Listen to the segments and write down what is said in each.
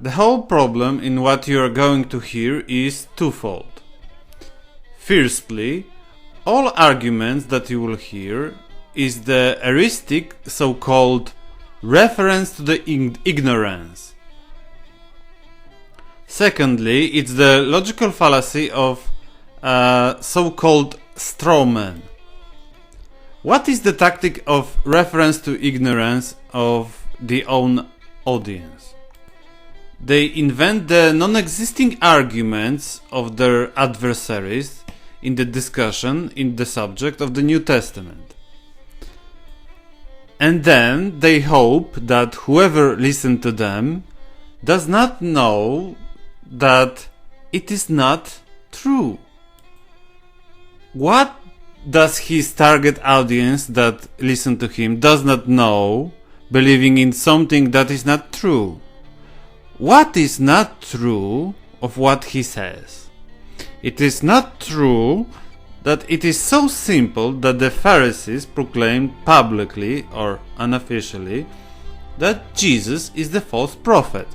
The whole problem in what you are going to hear is twofold. Firstly, all arguments that you will hear is the heuristic so-called reference to the ignorance. Secondly, it's the logical fallacy of so-called straw man. What is the tactic of reference to ignorance of the own audience? They invent the non-existing arguments of their adversaries in the discussion in the subject of the New Testament. And then they hope that whoever listens to them does not know that it is not true. What does his target audience that listen to him does not know, believing in something that is not true? What is not true of what he says? It is not true that it is so simple that the Pharisees proclaimed publicly or unofficially that Jesus is the false prophet.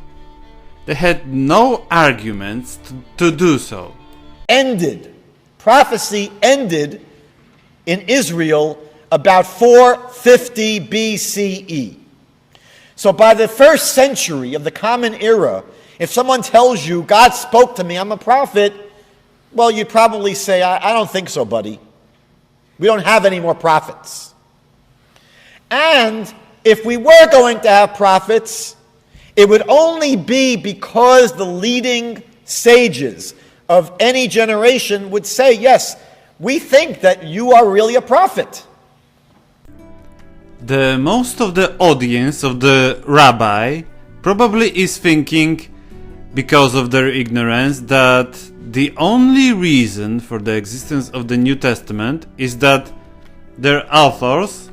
They had no arguments to do so. Prophecy ended in Israel about 450 BCE. So by the first century of the Common Era, if someone tells you, God spoke to me, I'm a prophet, well, you'd probably say, I don't think so, buddy. We don't have any more prophets. And if we were going to have prophets, it would only be because the leading sages of any generation would say, yes, we think that you are really a prophet. The most of the audience of the rabbi probably is thinking, because of their ignorance, that the only reason for the existence of the New Testament is that their authors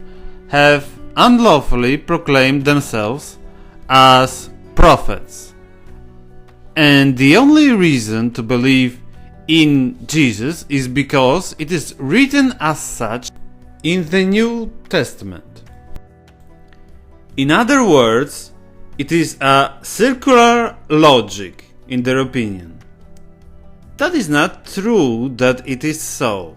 have unlawfully proclaimed themselves as prophets. And the only reason to believe in Jesus is because it is written as such in the New Testament. In other words, it is a circular logic in their opinion. That is not true that it is so.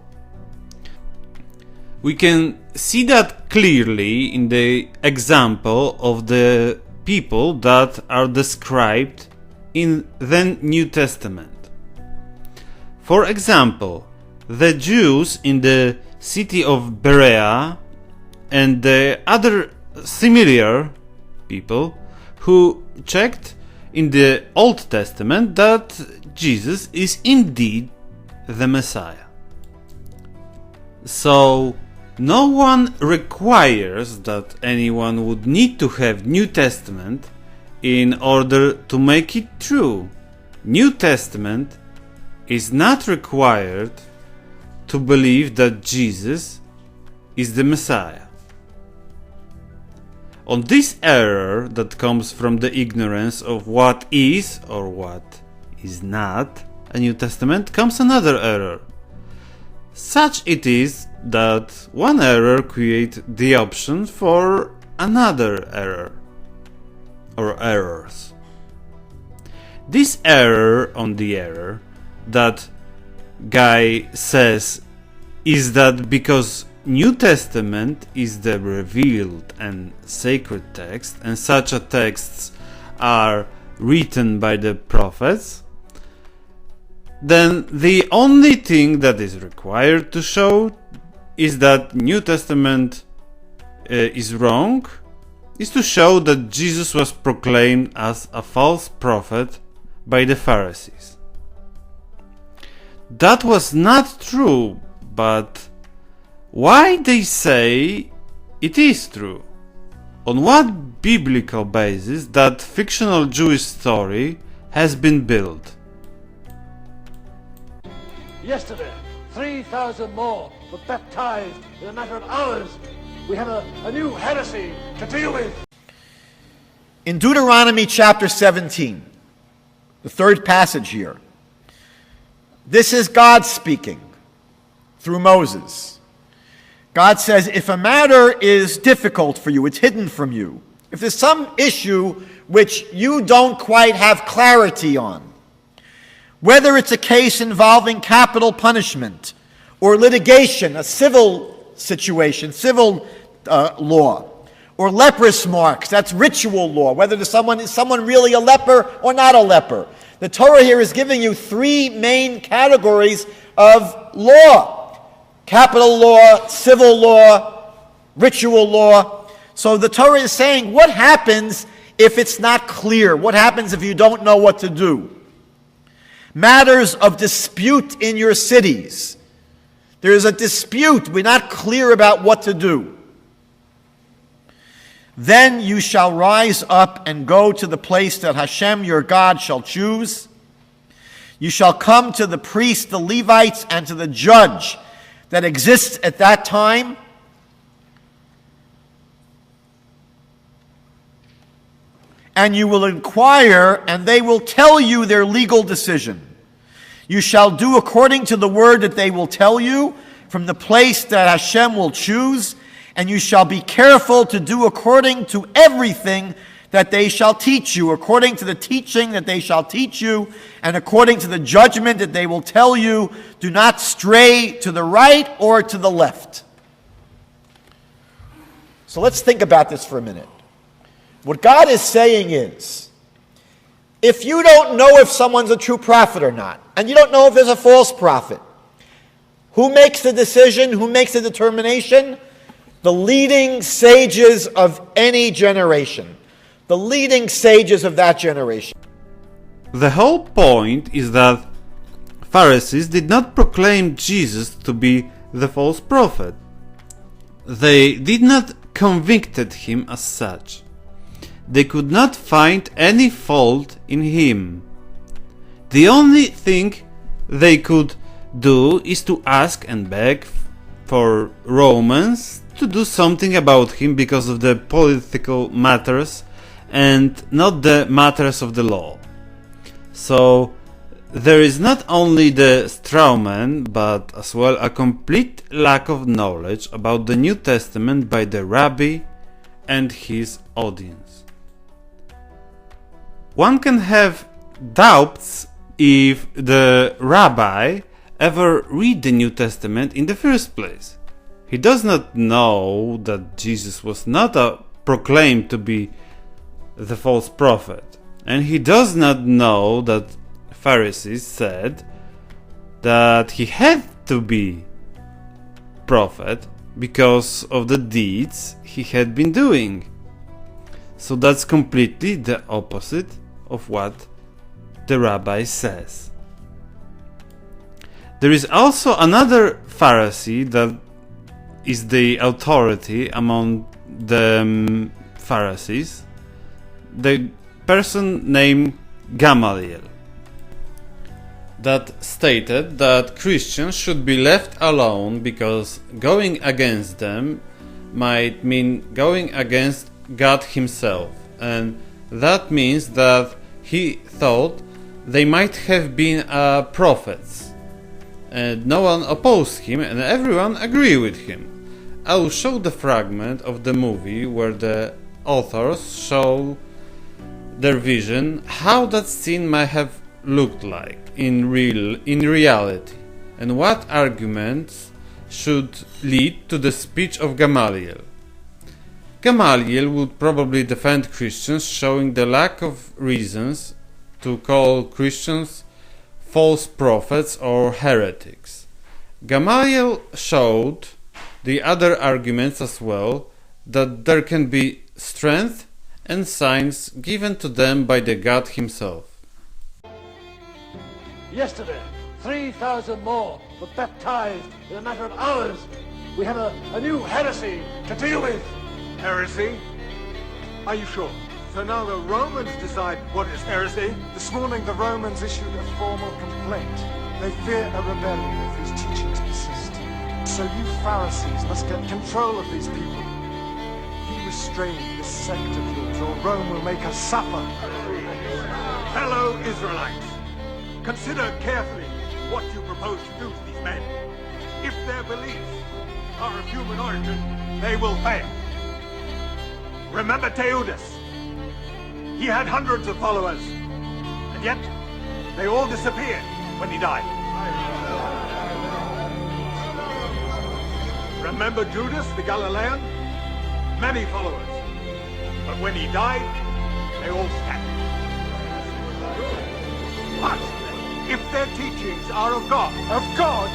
We can see that clearly in the example of the people that are described in the New Testament. For example, the Jews in the city of Berea and the other similar people who checked in the Old Testament that Jesus is indeed the Messiah. So, no one requires that anyone would need to have New Testament in order to make it true. New Testament is not required to believe that Jesus is the Messiah. On this error that comes from the ignorance of what is or what is not a New Testament comes another error. Such it is that one error creates the option for another error or errors. This error on the error that guy says is that because New Testament is the revealed and sacred text, and such a texts are written by the prophets, then the only thing that is required to show is that New Testament is wrong, is to show that Jesus was proclaimed as a false prophet by the Pharisees. That was not true, but why they say it is true? On what biblical basis that fictional Jewish story has been built? Yesterday, 3,000 more were baptized in a matter of hours. We have a new heresy to deal with. In Deuteronomy chapter 17, the third passage here, this is God speaking through Moses. God says, if a matter is difficult for you, it's hidden from you, if there's some issue which you don't quite have clarity on. Whether it's a case involving capital punishment or litigation, a civil situation, civil law, or leprous marks, that's ritual law, whether is someone really a leper or not a leper. The Torah here is giving you three main categories of law: capital law, civil law, ritual law. So the Torah is saying, what happens if it's not clear? What happens if you don't know what to do? Matters of dispute in your cities. There is a dispute. We're not clear about what to do. Then you shall rise up and go to the place that Hashem your God shall choose. You shall come to the priests, the Levites, and to the judge that exists at that time. And you will inquire, and they will tell you their legal decision. You shall do according to the word that they will tell you from the place that Hashem will choose, and you shall be careful to do according to everything that they shall teach you, according to the teaching that they shall teach you, and according to the judgment that they will tell you. Do not stray to the right or to the left. So let's think about this for a minute. What God is saying is, if you don't know if someone's a true prophet or not, and you don't know if there's a false prophet, who makes the decision? Who makes the determination? The leading sages of any generation. The leading sages of that generation. The whole point is that Pharisees did not proclaim Jesus to be the false prophet. They did not convicted him as such. They could not find any fault in him. The only thing they could do is to ask and beg for Romans to do something about him because of the political matters and not the matters of the law. So there is not only the strawman, but as well a complete lack of knowledge about the New Testament by the rabbi and his audience. One can have doubts if the rabbi ever read the New Testament in the first place. He does not know that Jesus was not proclaimed to be the false prophet, and he does not know that Pharisees said that he had to be prophet because of the deeds he had been doing. So that's completely the opposite of what the rabbi says. There is also another Pharisee that is the authority among the Pharisees, the person named Gamaliel, that stated that Christians should be left alone because going against them might mean going against God himself, and that means that he thought they might have been prophets, and no one opposed him and everyone agreed with him. I will show the fragment of the movie where the authors show their vision, how that scene might have looked like in reality, and what arguments should lead to the speech of Gamaliel. Gamaliel would probably defend Christians, showing the lack of reasons to call Christians false prophets or heretics. Gamaliel showed the other arguments as well, that there can be strength and signs given to them by the God himself. Yesterday, 3,000 more were baptized in a matter of hours. We have a new heresy to deal with. Heresy? Are you sure? So now the Romans decide what is heresy? This morning the Romans issued a formal complaint. They fear a rebellion if these teachings persist. So you Pharisees must get control of these people. You restrain this sect of yours, or Rome will make us suffer. Fellow Israelites, consider carefully what you propose to do to these men. If their beliefs are of human origin, they will fail. Remember Teudas. He had hundreds of followers, and yet they all disappeared when he died. Remember Judas the Galilean? Many followers, but when he died, they all scattered. But if their teachings are of God, Of God?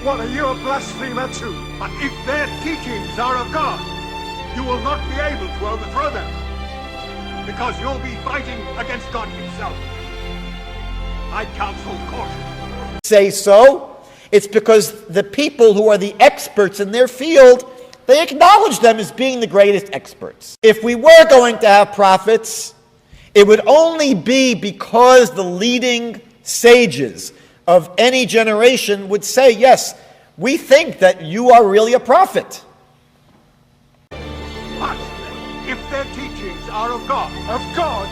What, are you a blasphemer too? but if their teachings are of God, you will not be able to overthrow them, because you'll be fighting against God himself. I counsel caution. Say so, it's because the people who are the experts in their field, they acknowledge them as being the greatest experts. If we were going to have prophets, it would only be because the leading sages of any generation would say, yes, we think that you are really a prophet. But if their teachings are of God, Of God?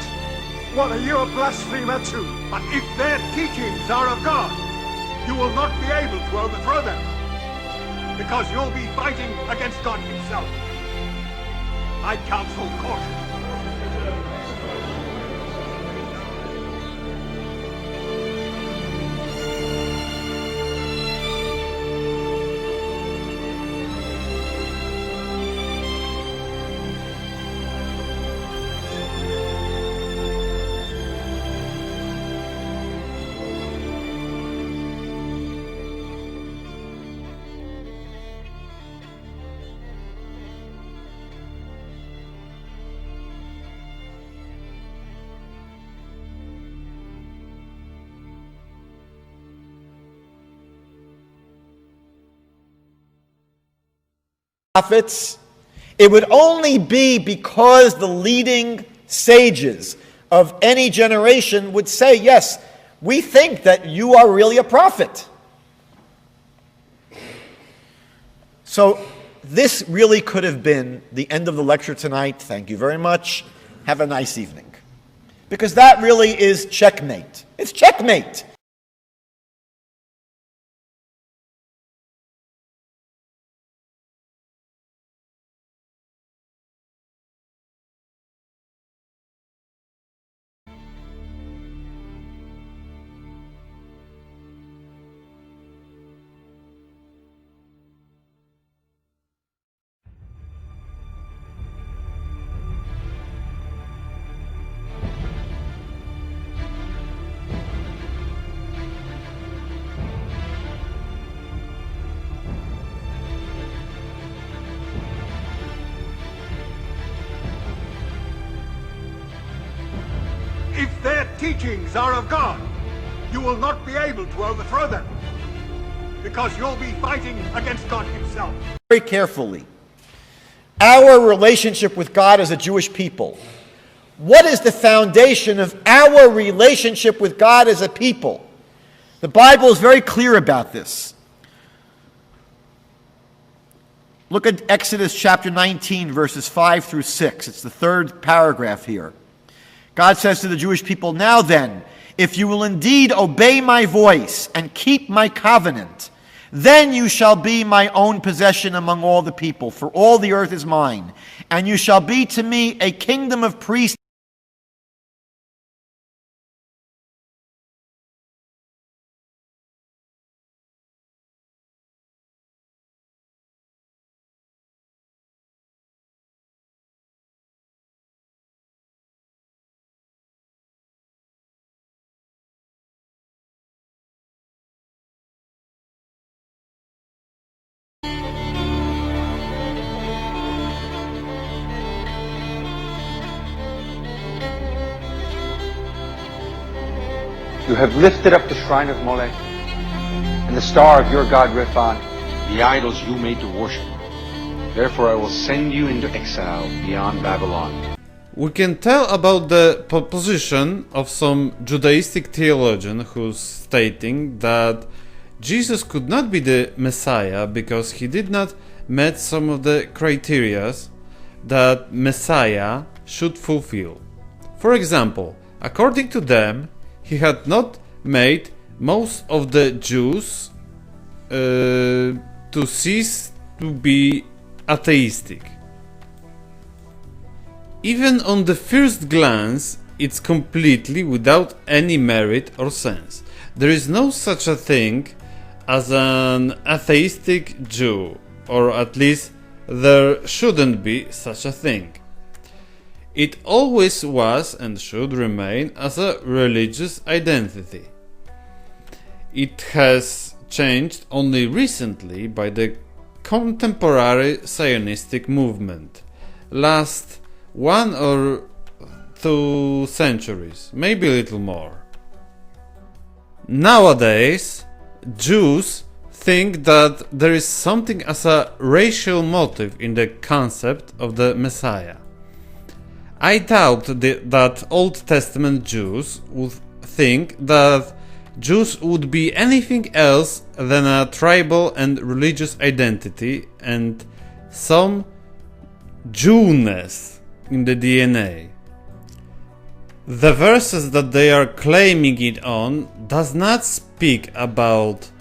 What, are you a blasphemer too? but if their teachings are of God, you will not be able to overthrow them, because you'll be fighting against God himself. I counsel caution. Prophets, it would only be because the leading sages of any generation would say, yes, we think that you are really a prophet. So this really could have been the end of the lecture tonight. Thank you very much. Have a nice evening. Because that really is checkmate. It's checkmate. If their teachings are of God, you will not be able to overthrow them, because you'll be fighting against God himself. Very carefully. Our relationship with God as a Jewish people. What is the foundation of our relationship with God as a people? The Bible is very clear about this. Look at Exodus chapter 19, verses 5 through 6. It's the third paragraph here. God says to the Jewish people, "Now then, if you will indeed obey my voice and keep my covenant, then you shall be my own possession among all the people, for all the earth is mine, and you shall be to me a kingdom of priests." You have lifted up the shrine of Molech and the star of your god Rephan, the idols you made to worship. Therefore I will send you into exile beyond Babylon. We can tell about the position of some Judaistic theologian who's stating that Jesus could not be the Messiah because he did not meet some of the criteria that Messiah should fulfill. For example, according to them, he had not made most of the Jews to cease to be atheistic. Even on the first glance, it's completely without any merit or sense. There is no such a thing as an atheistic Jew, or at least there shouldn't be such a thing. It always was and should remain as a religious identity. It has changed only recently by the contemporary Zionistic movement. Last 1 or 2 centuries, maybe a little more. Nowadays, Jews think that there is something as a racial motive in the concept of the Messiah. I doubt that Old Testament Jews would think that Jews would be anything else than a tribal and religious identity and some Jewness in the DNA. The verses that they are claiming it on does not speak about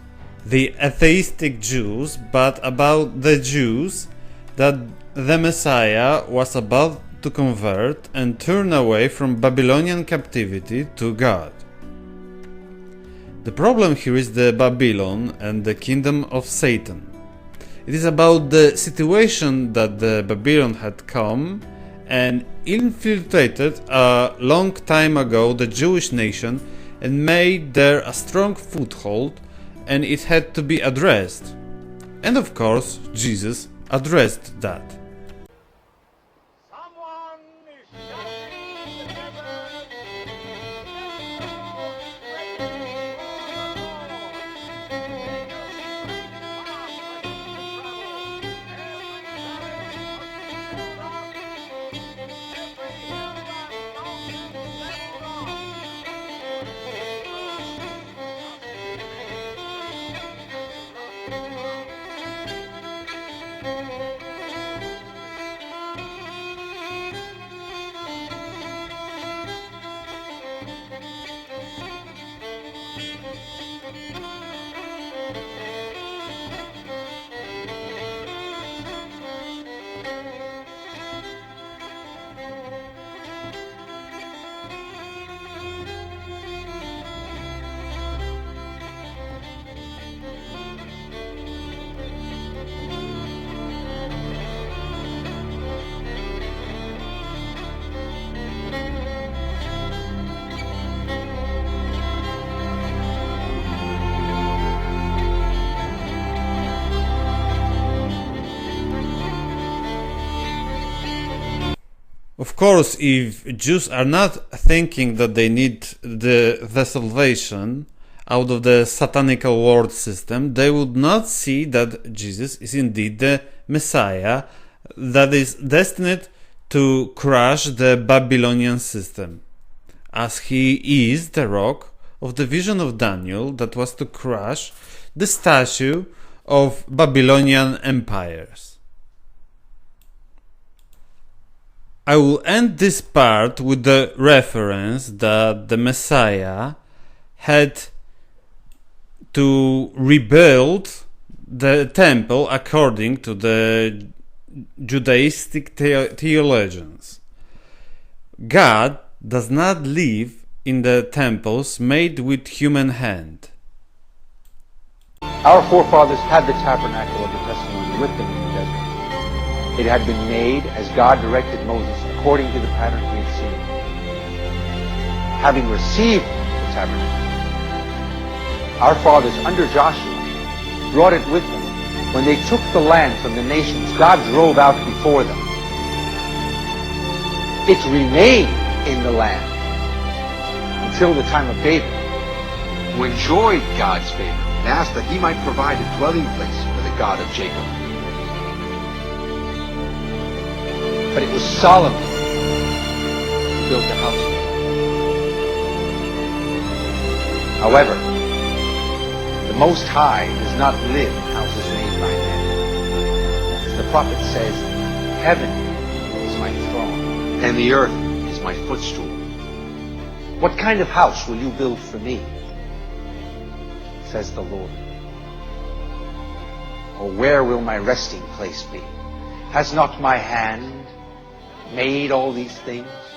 the atheistic Jews, but about the Jews that the Messiah was about to convert and turn away from Babylonian captivity to God. The problem here is the Babylon and the kingdom of Satan. It is about the situation that the Babylon had come and infiltrated a long time ago the Jewish nation and made there a strong foothold, and it had to be addressed. And of course, Jesus addressed that. Someone is shouting together. Of course, if Jews are not thinking that they need the salvation out of the satanical world system, they would not see that Jesus is indeed the Messiah that is destined to crush the Babylonian system, as he is the rock of the vision of Daniel that was to crush the statue of Babylonian empires. I will end this part with the reference that the Messiah had to rebuild the temple according to the Judaistic theologians. God does not live in the temples made with human hand. Our forefathers had the tabernacle of the testimony with them in the desert. It had been made as God directed Moses according to the pattern we had seen. Having received the tabernacle, our fathers under Joshua brought it with them. When they took the land from the nations God drove out before them, it remained in the land until the time of David, who enjoyed God's favor and asked that he might provide a dwelling place for the God of Jacob. But it was Solomon who built the house. However, the Most High does not live in houses made by men. As the prophet says, heaven is my throne, and the earth is my footstool. What kind of house will you build for me? Says the Lord. Or where will my resting place be? Has not my hand made all these things?